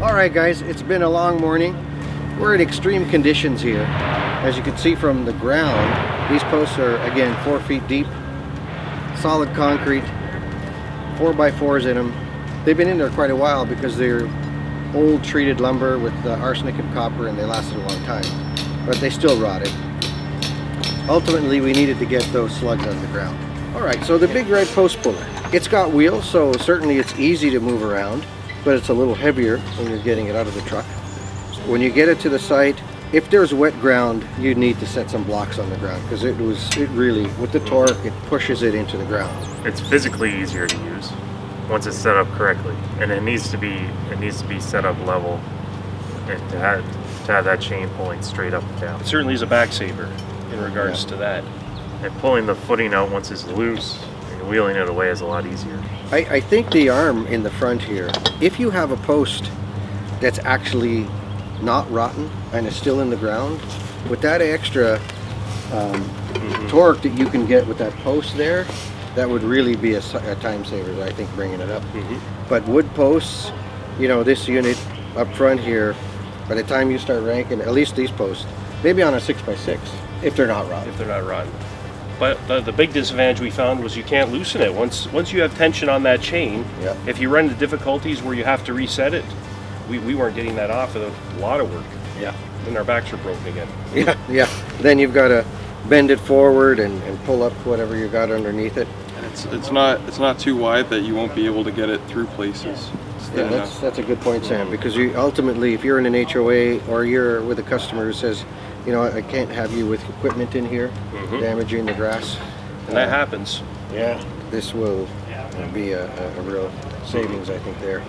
Alright guys, it's been a long morning. We're in extreme conditions here. As you can see from the ground, these posts are again 4 feet deep, solid concrete, 4x4s in them. They've been in there quite a while because they're old treated lumber with arsenic and copper, and they lasted a long time, but they still rotted. Ultimately we needed to get those slugs on the ground. Alright, so the big red post puller, it's got wheels, so certainly it's easy to move around, but it's a little heavier when you're getting it out of the truck. When you get it to the site, if there's wet ground, you need to set some blocks on the ground, because it really, with the torque, it pushes it into the ground. It's physically easier to use once it's set up correctly, and it needs to be set up level, and to have that chain pulling straight up and down. It certainly is a back saver in regards to that. And pulling the footing out once it's loose and wheeling it away is a lot easier. I think the arm in the front here, if you have a post that's actually not rotten and is still in the ground, with that extra torque that you can get with that post there, that would really be a time saver, I think, bringing it up. But wood posts, you know, this unit up front here, by the time you start ranking, at least these posts, maybe on a 6x6, if they're not rotten. If they're not rotten. But the big disadvantage we found was you can't loosen it. Once you have tension on that chain, if you run into difficulties where you have to reset it, we weren't getting that off with a lot of work. Then our backs were broken again. Then you've got to bend it forward and pull up whatever you got underneath it. And it's not too wide that you won't be able to get it through places. Yeah, that's a good point, Sam, because you ultimately, if you're in an HOA or you're with a customer who says, you know, I can't have you with equipment in here damaging the grass. And that happens. This will be a real savings, I think, there.